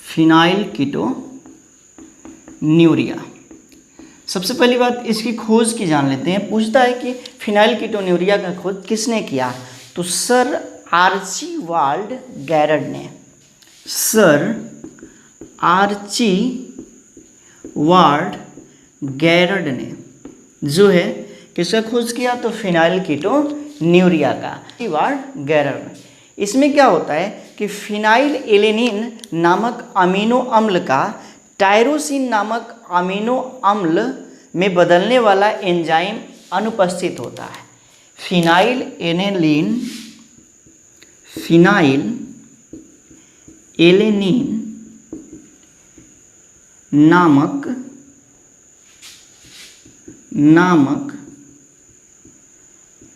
फिनाइल कीटोन्यूरिया। सबसे पहली बात इसकी खोज की जान लेते हैं। पूछता है कि फिनाइल कीटोन्यूरिया का खोज किसने किया? तो सर आर्चीबाल्ड गैरड ने। सर आर्चीबाल्ड गैरड ने जो है किसका खोज किया? तो फिनाइल कीटोन्यूरिया का। आर्चीबाल्ड गैरड। इसमें क्या होता है कि फिनाइल एलेनिन नामक अमीनो अम्ल का टायरोसिन नामक अमीनो अम्ल में बदलने वाला एंजाइम अनुपस्थित होता है। फिनाइल एलेनिन नामक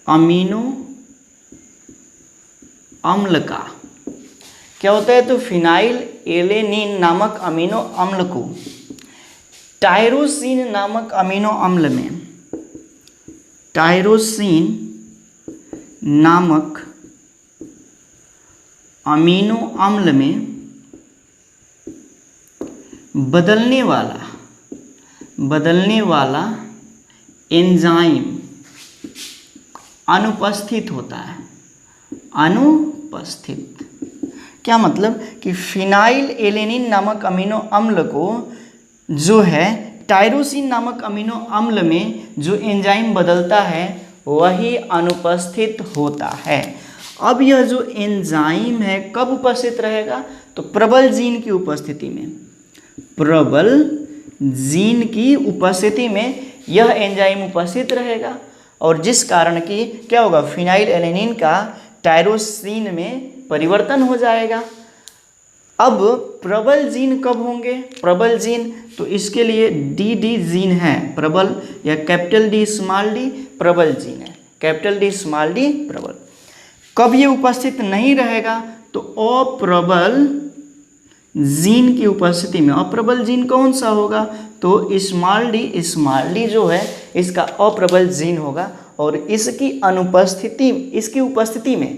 अमीनो अम्ल का क्या होता है? तो फिनाइल एलेनिन नामक अमीनो अम्ल को टायरोसिन नामक अमीनो अम्ल में बदलने वाला एंजाइम अनुपस्थित होता है। अनुपस्थित क्या मतलब? कि फिनाइल एलेनिन नामक अमीनो अम्ल को जो है टायरोसिन नामक अमीनो अम्ल में जो एंजाइम बदलता है वही अनुपस्थित होता है। अब यह जो एंजाइम है कब उपस्थित रहेगा? तो प्रबल जीन की उपस्थिति में। प्रबल जीन की उपस्थिति में यह एंजाइम उपस्थित रहेगा और जिस कारण कि क्या होगा? फिनाइल एलेनिन का टायरोसिन में परिवर्तन हो जाएगा। अब प्रबल जीन कब होंगे? प्रबल जीन तो इसके लिए डी जीन है। प्रबल या कैपिटल डी स्मॉल डी प्रबल जीन है। कैपिटल डी स्मॉल डी प्रबल। कब ये उपस्थित नहीं रहेगा? तो अप्रबल जीन की उपस्थिति में। अप्रबल जीन कौन सा होगा? तो स्मॉल डी जो है इसका अप्रबल जीन होगा और इसकी उपस्थिति में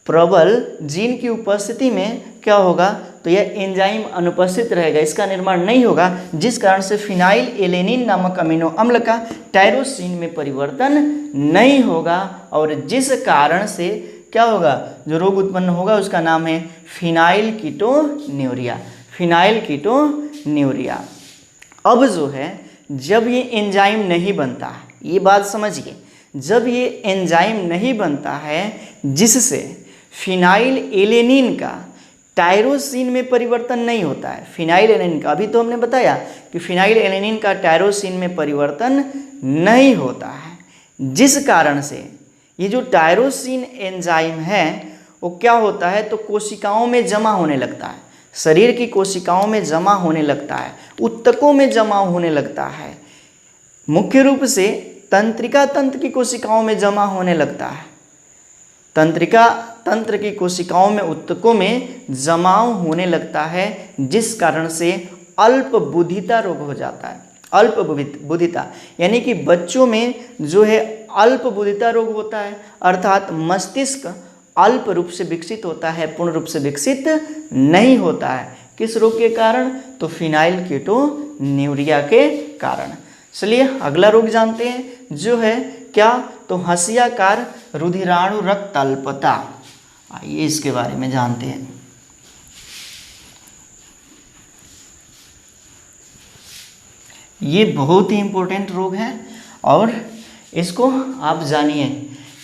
प्रबल जीन की उपस्थिति में क्या होगा? तो यह एंजाइम अनुपस्थित रहेगा, इसका निर्माण नहीं होगा, जिस कारण से फिनाइल एलेनिन नामक अमीनो अम्ल का टायरोसिन में परिवर्तन नहीं होगा और जिस कारण से क्या होगा? जो रोग उत्पन्न होगा उसका नाम है फिनाइल कीटोन्यूरिया। Phenyl ketonuria. अब जो है जब ये एंजाइम नहीं बनता है, ये बात समझिए, जब ये एंजाइम नहीं बनता है जिससे फिनाइल एलेनिन का टायरोसिन में परिवर्तन नहीं होता है। फिनाइल एलेनिन का, अभी तो हमने बताया कि फिनाइल एलेनिन का टायरोसिन में परिवर्तन नहीं होता है, जिस कारण से ये जो टायरोसिन एंजाइम है वो क्या होता है? तो कोशिकाओं में जमा होने लगता है, शरीर की कोशिकाओं में जमा होने लगता है, उत्तकों में जमा होने लगता है, मुख्य रूप से तंत्रिका तंत्र की कोशिकाओं में जमा होने लगता है। तंत्रिका तंत्र की कोशिकाओं में, उत्तकों में जमाव होने लगता है, जिस कारण से अल्प बुद्धिता रोग हो जाता है। अल्प बुद्धिता यानी कि बच्चों में जो है अल्प बुद्धिता रोग होता है, अर्थात मस्तिष्क अल्प रूप से विकसित होता है, पूर्ण रूप से विकसित नहीं होता है। किस रोग के कारण? तो फिनाइल कीटोन्यूरिया के कारण। चलिए अगला रोग जानते हैं जो है क्या? तो हंसियाकार रुधिराणु रक्त अल्पता। आइए इसके बारे में जानते हैं। ये बहुत ही इम्पोर्टेंट रोग है और इसको आप जानिए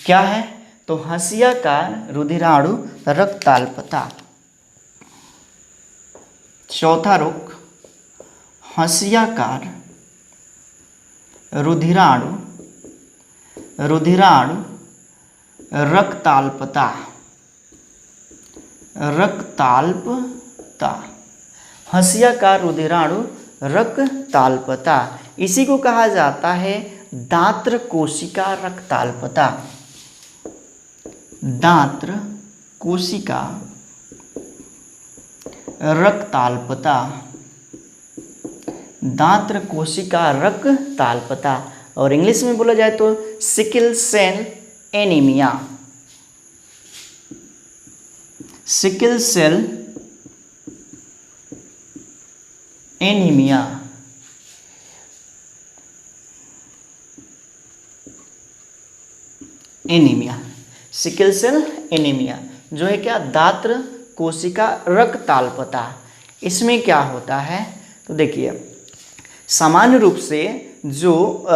क्या है? तो हंसियाकार रुधिराणु रक्ताल्पता। चौथा रोग हंसियाकार रुधिराणु रक्ताल्पता। हंसियाकार रुधिराणु रक्ताल्पता, इसी को कहा जाता है दात्र कोशिका रक्ताल्पता। दात्र कोशिका रक्ताल्पता, दात्र कोशिका रक्ताल्पता, और इंग्लिश में बोला जाए तो sickle cell anaemia. Sickle cell anaemia. Anaemia, sickle cell anaemia जो है क्या? दात्र कोशिका रक्ताल्पता। इसमें क्या होता है? तो देखिए सामान्य रूप से जो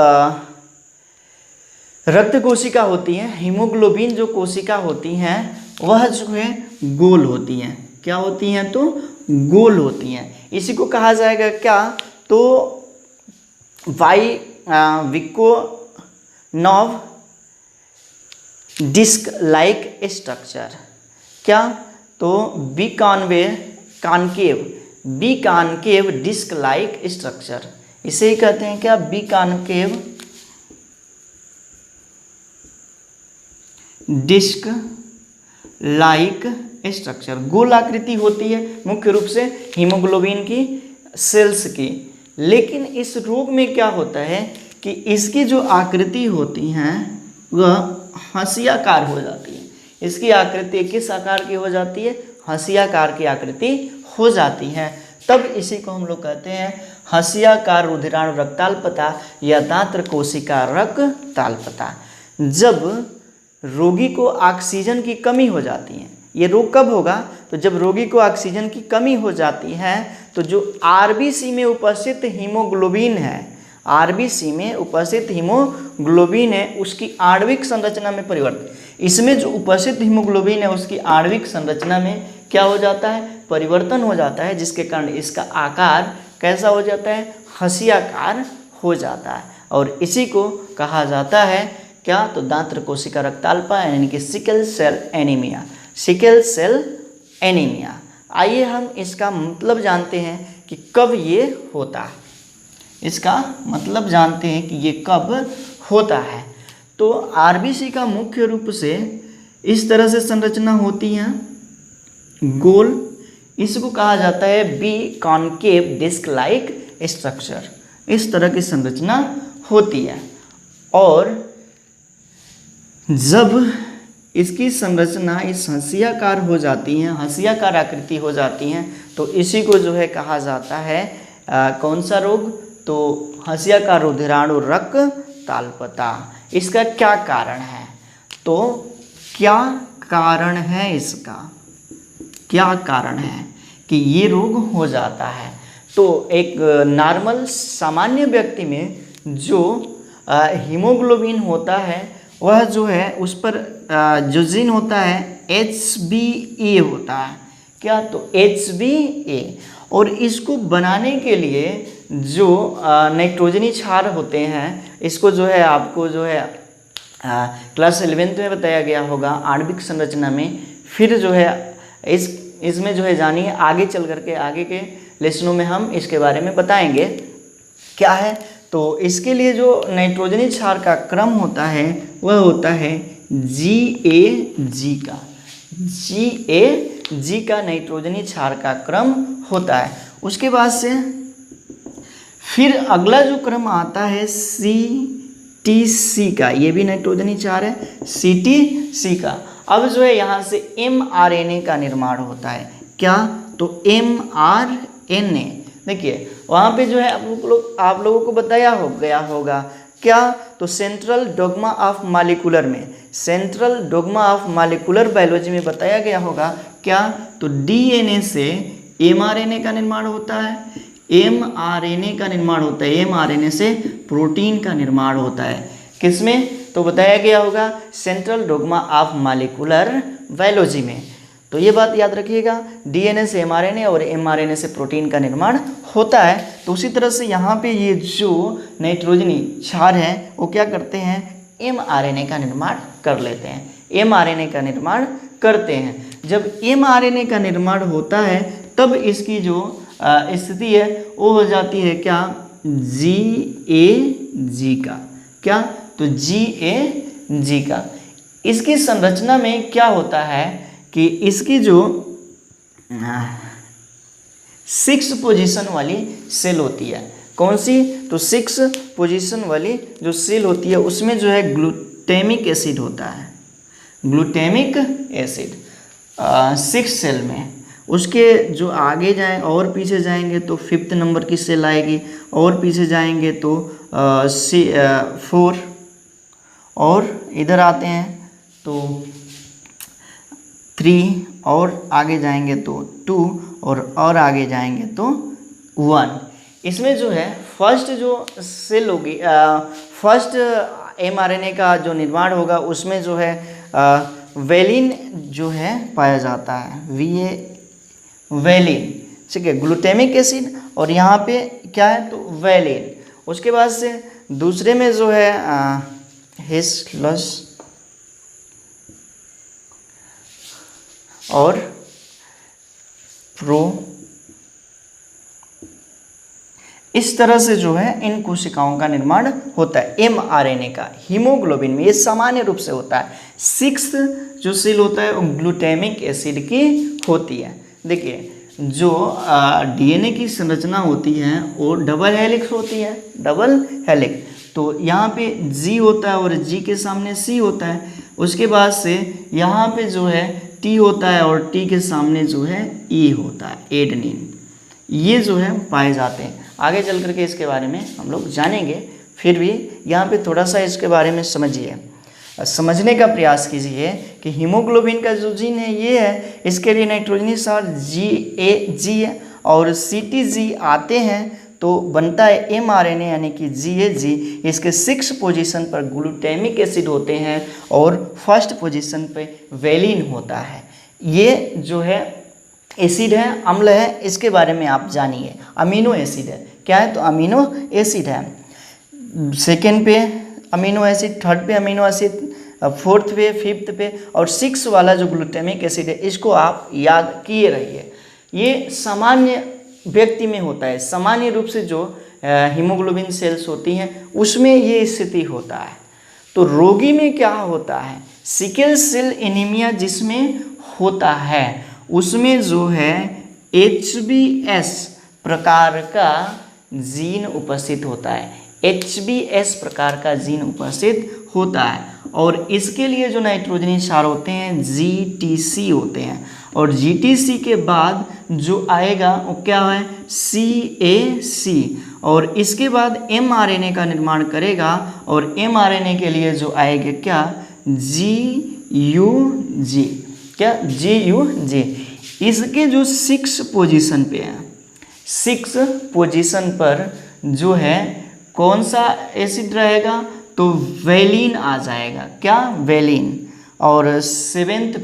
रक्त कोशिका होती हैं, हीमोग्लोबिन जो कोशिका होती हैं वह जो है गोल होती हैं। क्या होती हैं? तो गोल होती हैं। इसी को कहा जाएगा क्या? तो विकोनॉव डिस्क लाइक स्ट्रक्चर। क्या? तो बीकॉनकेव डिस्क लाइक स्ट्रक्चर, इसे ही कहते हैं क्या? बीकॉनकेव डिस्क लाइक स्ट्रक्चर। गोल आकृति होती है मुख्य रूप से हीमोग्लोबिन की सेल्स की। लेकिन इस रोग में क्या होता है कि इसकी जो आकृति होती हैं वह हंसियाकार हो जाती है। इसकी आकृति किस आकार की हो जाती है? हंसियाकार की आकृति हो जाती है। तब इसी को हम लोग कहते हैं हंसियाकार रुधिराणु रक्ताल्पता या दात्र कोशिका रक्ताल्पता। जब रोगी को ऑक्सीजन की कमी हो जाती है, ये रोग कब होगा? तो जब रोगी को ऑक्सीजन की कमी हो जाती है तो जो आरबीसी में उपस्थित हीमोग्लोबिन है, आरबीसी में उपस्थित हीमोग्लोबिन है, उसकी आणविक संरचना में परिवर्तन। इसमें जो उपस्थित हीमोग्लोबिन है उसकी आणविक संरचना में क्या हो जाता है? परिवर्तन हो जाता है, जिसके कारण इसका आकार कैसा हो जाता है? हंसियाकार हो जाता है। और इसी को कहा जाता है क्या? तो दात्र कोशिका रक्ताल्पता यानी कि sickle cell anaemia. Sickle cell anaemia. आइए हम इसका मतलब जानते हैं कि कब ये होता है। इसका मतलब जानते हैं कि ये कब होता है। तो आरबीसी का मुख्य रूप से इस तरह से संरचना होती है गोल। इसको कहा जाता है biconcave disc like structure. इस तरह की संरचना होती है और जब इसकी संरचना इस हंसियाकार हो जाती है, हंसियाकार आकृति हो जाती हैं, तो इसी को जो है कहा जाता है कौन सा रोग? तो हंसियाकार रुधिराणु रक्ताल्पता। इसका क्या कारण है? तो क्या कारण है इसका? क्या कारण है कि ये रोग हो जाता है? तो एक नॉर्मल सामान्य व्यक्ति में जो हीमोग्लोबिन होता है वह जो है उस पर जो जीन होता है HbA होता है। क्या? तो HbA, और इसको बनाने के लिए जो नाइट्रोजनी क्षार होते हैं, इसको जो है आपको जो है क्लास 11th में बताया गया होगा आणविक संरचना में। फिर जो है इसमें जो है जानिए आगे चल करके आगे के लेसनों में हम इसके बारे में बताएंगे क्या है। तो इसके लिए जो नाइट्रोजनी क्षार का क्रम होता है वह होता है GAG का। GAG का नाइट्रोजनी क्षार का क्रम होता है। उसके बाद से फिर अगला जो क्रम आता है CTC का, ये भी नाइट्रोजनी क्षार है CTC का। अब जो है यहाँ से mRNA का निर्माण होता है। क्या? तो mRNA, देखिए वहाँ पे जो है आप लोगों को बताया हो गया होगा क्या? तो सेंट्रल डोग्मा ऑफ मॉलिक्यूलर में, central dogma of molecular biology में बताया गया होगा क्या? तो DNA से mRNA का निर्माण होता है, mRNA का निर्माण होता है, mRNA से प्रोटीन का निर्माण होता है। किसमें? तो बताया गया होगा central dogma of molecular biology में। तो ये बात याद रखिएगा, DNA से mRNA और mRNA से प्रोटीन का निर्माण होता है। तो उसी तरह से यहाँ पे ये जो नाइट्रोजनी क्षार है वो क्या करते हैं? mRNA का निर्माण कर लेते हैं, mRNA का निर्माण करते हैं। जब mRNA का निर्माण होता है तब इसकी जो स्थिति है वो हो जाती है क्या? GAG का। क्या? तो GAG का। इसकी संरचना में क्या होता है कि इसकी जो 6 पोजीशन वाली सेल होती है, कौन सी? तो 6 पोजीशन वाली जो सेल होती है उसमें जो है ग्लूटामिक एसिड होता है, ग्लूटामिक एसिड 6 सेल में। उसके जो आगे जाएं और पीछे जाएंगे तो 5th नंबर की सेल आएगी, और पीछे जाएंगे तो 4, और इधर आते हैं तो 3, और आगे जाएंगे तो 2, और आगे जाएंगे तो 1। इसमें जो है फर्स्ट जो सेल होगी, फर्स्ट mRNA का जो निर्माण होगा उसमें जो है वेलिन जो है पाया जाता है, वेलिन, ठीक है, ग्लूटामिक एसिड, और यहाँ पे क्या है? तो वेलिन। उसके बाद से दूसरे में जो है हिस्लस और प्रो, इस तरह से जो है इन कोशिकाओं का निर्माण होता है mRNA का। हीमोग्लोबिन में ये सामान्य रूप से होता है। 6th जो सेल होता है वो ग्लूटामिक एसिड की होती है। देखिए जो DNA की संरचना होती है वो डबल हेलिक्स होती है, डबल हेलिक्स। तो यहाँ पे G होता है और G के सामने C होता है। उसके बाद से यहाँ पे जो है T होता है और T के सामने जो है E होता है, एडेनिन। ये जो है पाए जाते हैं। आगे चल करके इसके बारे में हम लोग जानेंगे, फिर भी यहाँ पे थोड़ा सा इसके बारे में समझिए, समझने का प्रयास कीजिए कि हीमोग्लोबिन का जो जीन है ये है, इसके लिए नाइट्रोजनी क्षार GAG है और CTG आते हैं तो बनता है mRNA यानी कि GAG। इसके 6 पोजीशन पर ग्लूटामिक एसिड होते हैं और फर्स्ट पोजीशन पे वेलिन होता है। ये जो है एसिड है, अम्ल है, इसके बारे में आप जानिए। अमीनो एसिड है, क्या है? तो अमीनो एसिड है। सेकेंड पे अमीनो एसिड, थर्ड पे अमीनो एसिड, 4th पे, 5th पे, और 6 वाला जो ग्लूटामिक एसिड है इसको आप याद किए रहिए। ये सामान्य व्यक्ति में होता है, सामान्य रूप से जो हीमोग्लोबिन सेल्स होती हैं उसमें ये स्थिति होता है। तो रोगी में क्या होता है? सिकल सेल एनीमिया जिसमें होता है उसमें जो है HBS प्रकार का जीन उपस्थित होता है, HBS प्रकार का जीन उपस्थित होता है। और इसके लिए जो नाइट्रोजनी क्षार होते हैं GTC होते हैं, और GTC के बाद जो आएगा वो क्या है? CAC, और इसके बाद mRNA का निर्माण करेगा, और mRNA के लिए जो आएगा क्या? GUG, क्या? GUG। इसके जो 6 पोजीशन पे है, 6 पोजीशन पर जो है कौन सा एसिड रहेगा? तो वेलिन आ जाएगा, क्या? वेलिन। और 7th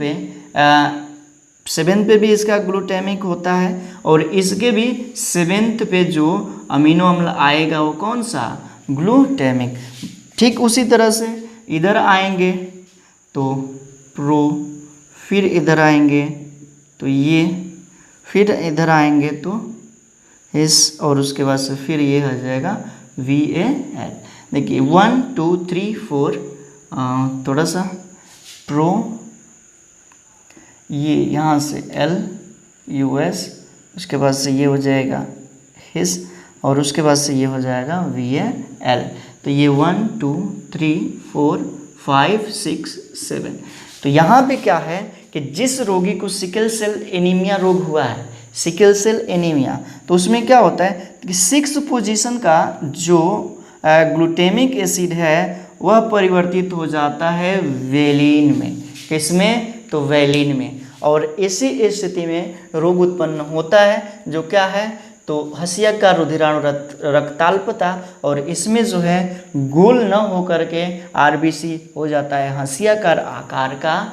पे भी इसका ग्लूटामिक होता है, और इसके भी 7th पे जो अमीनो अम्ल आएगा वो कौन सा? ग्लूटामिक। ठीक उसी तरह से इधर आएंगे तो प्रो, फिर इधर आएंगे तो ये, फिर इधर आएंगे तो इस, और उसके बाद से फिर ये आ जाएगा VAL। देखिए 1 2 3 4, थोड़ा सा प्रो, ये यहाँ से LUS, उसके बाद से ये हो जाएगा हिस, और उसके बाद से ये हो जाएगा VAL। तो ये 1 2 3 4 5 6 7। तो यहाँ पे क्या है कि जिस रोगी को सिकल सेल एनीमिया रोग हुआ है, सिकल सेल एनीमिया, तो उसमें क्या होता है कि 6 पोजीशन का जो ग्लूटामिक एसिड है वह परिवर्तित हो जाता है वेलिन में। किसमें? तो वेलिन में। और इसी स्थिति में रोग उत्पन्न होता है जो क्या है, तो हंसियाकार रुधिराणु रक्ताल्पता, और इसमें जो है गोल न होकर के आरबीसी हो जाता है हंसियाकार आकार का,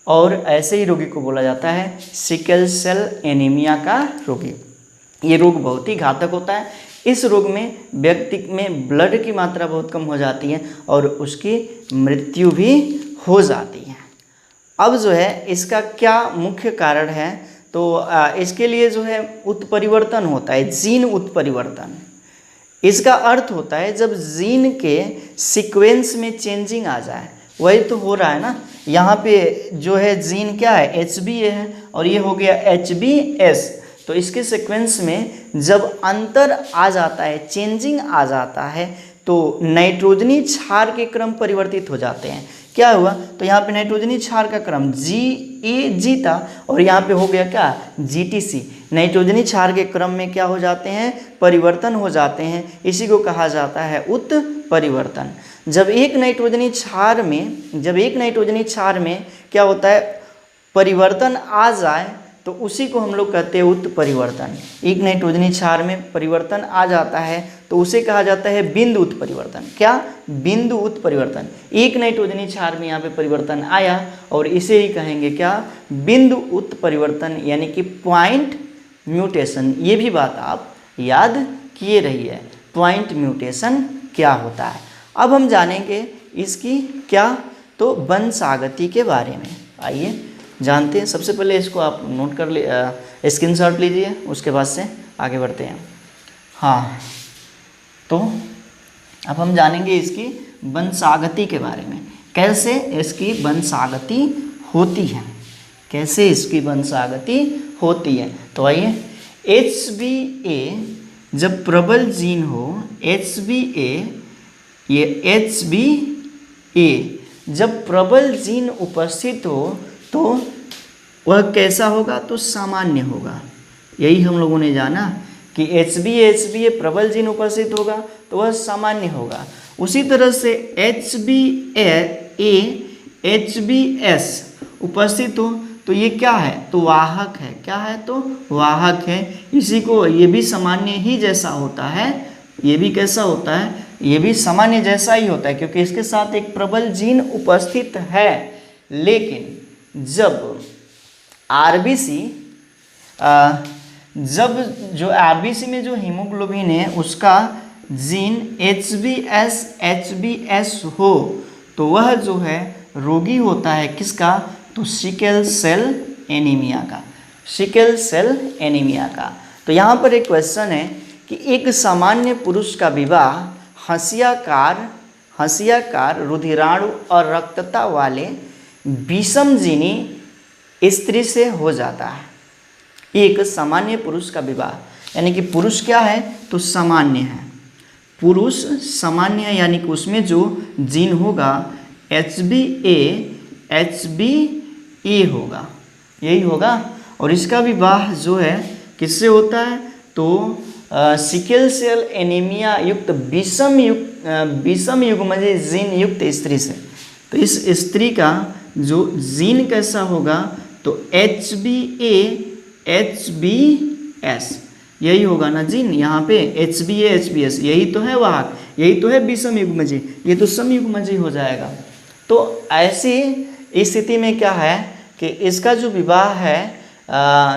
और ऐसे ही रोगी को बोला जाता है सिकल सेल एनीमिया का रोगी। ये रोग बहुत ही घातक होता है। इस रोग में व्यक्ति में ब्लड की मात्रा बहुत कम हो जाती है और उसकी मृत्यु भी हो जाती है। अब जो है इसका क्या मुख्य कारण है, तो इसके लिए जो है उत्परिवर्तन होता है, जीन उत्परिवर्तन। इसका अर्थ होता है जब जीन के सीक्वेंस में चेंजिंग आ जाए, वही तो हो रहा है ना। यहाँ पे जो है जीन क्या है, HBA है, और ये हो गया HBS। तो इसके सीक्वेंस में जब अंतर आ जाता है, चेंजिंग आ जाता है, तो नाइट्रोजनी क्षार के क्रम परिवर्तित हो जाते हैं। क्या हुआ, तो यहाँ पे नाइट्रोजनी क्षार का क्रम GAG था और यहाँ पे हो गया क्या, GTC। नाइट्रोजनी क्षार के क्रम में क्या हो जाते हैं, परिवर्तन हो जाते हैं। इसी को कहा जाता है उत्परिवर्तन। जब एक नाइट्रोजनी क्षार में क्या होता है, परिवर्तन आ जाए, तो उसी को हम लोग कहते हैं उत्परिवर्तन। एक नाइट्रोजनी क्षार में परिवर्तन आ जाता है तो उसे कहा जाता है बिंदु उत्परिवर्तन। क्या, बिंदु उत्परिवर्तन। एक नाइट्रोजनी क्षार में यहाँ पे परिवर्तन आया और इसे ही कहेंगे क्या, बिंदु उत्परिवर्तन, यानी कि पॉइंट म्यूटेशन। ये भी बात आप याद किए रहिए, पॉइंट म्यूटेशन क्या होता है। अब हम जानेंगे इसकी क्या, तो वंशागति के बारे में। आइए जानते हैं। सबसे पहले इसको आप नोट कर ले, स्क्रीनशॉट लीजिए, उसके बाद से आगे बढ़ते हैं। हाँ, तो अब हम जानेंगे इसकी वंशागति के बारे में, कैसे इसकी वंशागति होती है, कैसे इसकी वंशागति होती है। तो आइए, HBA जब प्रबल जीन हो, HBA, ये HBA जब प्रबल जीन उपस्थित हो तो वह कैसा होगा, तो सामान्य होगा। यही हम लोगों ने जाना कि HBA प्रबल जीन उपस्थित होगा तो वह सामान्य होगा। उसी तरह से HBS उपस्थित हो तो ये क्या है, तो वाहक है। क्या है, तो वाहक है। इसी को, ये भी सामान्य ही जैसा होता है, ये भी कैसा होता है, ये भी सामान्य जैसा ही होता है, क्योंकि इसके साथ एक प्रबल जीन उपस्थित है। लेकिन जब आरबीसी में जो हीमोग्लोबिन है उसका जीन HBS हो तो वह जो है रोगी होता है किसका, तो सिकल सेल एनीमिया का, सिकल सेल एनीमिया का। तो यहाँ पर एक क्वेश्चन है कि एक सामान्य पुरुष का विवाह हंसियाकार रुधिराणु और रक्तता वाले विषमजीनी स्त्री से हो जाता है। एक सामान्य पुरुष का विवाह, यानी कि पुरुष क्या है, तो सामान्य है, पुरुष सामान्य है, यानी कि उसमें जो जीन होगा HBA होगा, यही होगा। और इसका विवाह जो है किससे होता है, तो सिकल सेल एनीमिया युक्त विषम युग्मज जीन युक्त स्त्री से। तो इस स्त्री का जो जीन कैसा होगा, तो HBS, यही होगा ना जीन। यहाँ पे HBS यही तो है वाहक, यही तो है विषम युग्मजी, ये तो समयुग्मजी हो जाएगा। तो ऐसी स्थिति में क्या है कि इसका जो विवाह है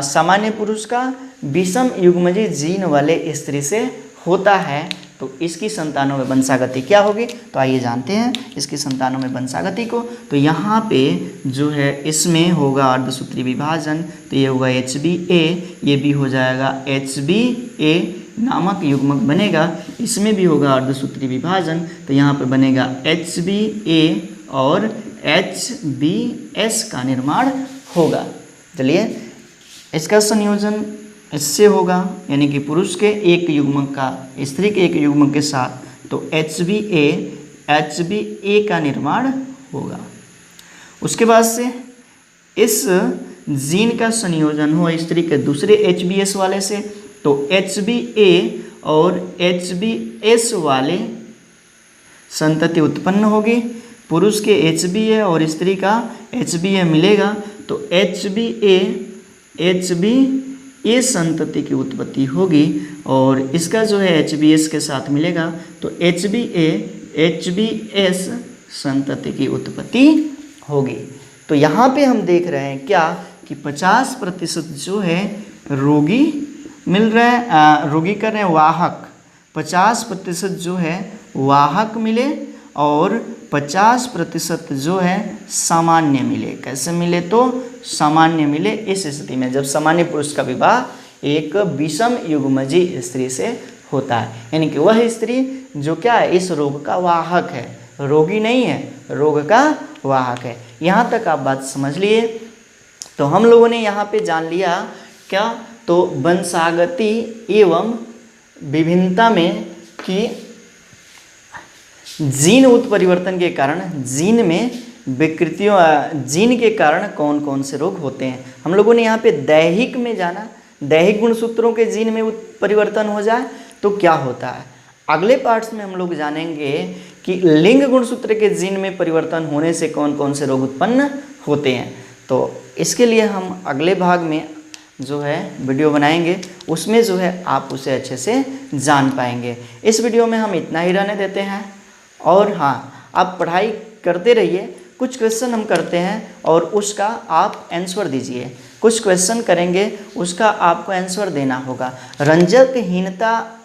सामान्य पुरुष का विषम युग्मजी जीन वाले स्त्री से होता है, तो इसकी संतानों में वंशागति क्या होगी। तो आइए जानते हैं इसकी संतानों में वंशागति को। तो यहाँ पे जो है इसमें होगा अर्धसूत्री विभाजन, तो ये होगा HBA, ये भी हो जाएगा HBA नामक युग्मक बनेगा। इसमें भी होगा अर्धसूत्री विभाजन, तो यहाँ पर बनेगा HBA और HBS का निर्माण होगा। चलिए, इसका संयोजन इससे होगा, यानी कि पुरुष के एक युग्मक का स्त्री के एक युग्मक के साथ, तो HBA का निर्माण होगा। उसके बाद से इस जीन का संयोजन हुआ स्त्री के दूसरे HbS वाले से, तो HbA और HbS वाले संतति उत्पन्न होगी। पुरुष के HbA और स्त्री का HbA मिलेगा तो HbA संतति की उत्पत्ति होगी, और इसका जो है HbS के साथ मिलेगा तो HbA HbS संतति की उत्पत्ति होगी। तो यहाँ पे हम देख रहे हैं क्या कि 50% जो है रोगी मिल रहा है, रोगी कर रहे हैं वाहक, 50% जो है वाहक मिले और 50% जो है सामान्य मिले। कैसे मिले? तो सामान्य मिले इस स्थिति में जब सामान्य पुरुष का विवाह एक विषम युग्मजी स्त्री से होता है, यानी कि वह स्त्री जो क्या है इस रोग का वाहक है, रोगी नहीं है, रोग का वाहक है। यहाँ तक आप बात समझ लिए। तो हम लोगों ने यहाँ पे जान लिया क्या, तो वंशागति एवं विभिन्नता में कि जीन उत्परिवर्तन के कारण जीन में विकृतियों, जीन के कारण कौन कौन से रोग होते हैं। हम लोगों ने यहाँ पे दैहिक में जाना, दैहिक गुणसूत्रों के जीन में परिवर्तन हो जाए तो क्या होता है। अगले पार्ट्स में हम लोग जानेंगे कि लिंग गुणसूत्र के जीन में परिवर्तन होने से कौन कौन से रोग उत्पन्न होते हैं। तो इसके लिए हम अगले भाग में जो है वीडियो बनाएंगे, उसमें जो है आप उसे अच्छे से जान पाएंगे। इस वीडियो में हम इतना ही रहने देते हैं। और हाँ, आप पढ़ाई करते रहिए, कुछ क्वेश्चन हम करते हैं और उसका आप आंसर दीजिए। कुछ क्वेश्चन करेंगे, उसका आपको आंसर देना होगा। रंजकहीनता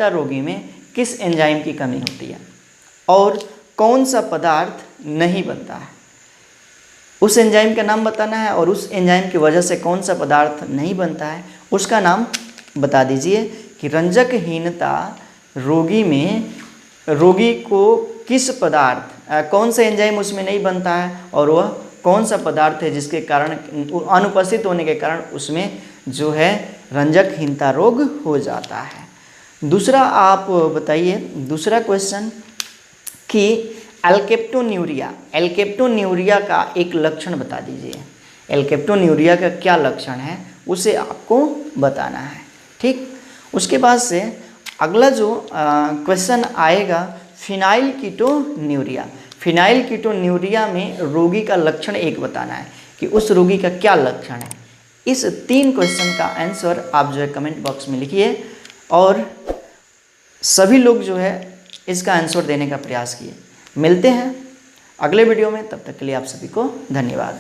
रोगी में किस एंजाइम की कमी होती है और कौन सा पदार्थ नहीं बनता है, उस एंजाइम का नाम बताना है, और उस एंजाइम की वजह से कौन सा पदार्थ नहीं बनता है उसका नाम बता दीजिए। कि रंजकहीनता रोगी में रोगी को किस पदार्थ, कौन सा एंजाइम उसमें नहीं बनता है और वह कौन सा पदार्थ है जिसके कारण, अनुपस्थित होने के कारण उसमें जो है रंजकहीनता रोग हो जाता है। दूसरा आप बताइए, दूसरा क्वेश्चन कि एल्केप्टोन्यूरिया का एक लक्षण बता दीजिए। एल्केप्टोन्यूरिया का क्या लक्षण है उसे आपको बताना है, ठीक। उसके बाद से अगला जो क्वेश्चन आएगा फिनाइल कीटोन्यूरिया में रोगी का लक्षण एक बताना है कि उस रोगी का क्या लक्षण है। इस 3 क्वेश्चन का आंसर आप जो है कमेंट बॉक्स में लिखिए और सभी लोग जो है इसका आंसर देने का प्रयास किए। मिलते हैं अगले वीडियो में, तब तक के लिए आप सभी को धन्यवाद।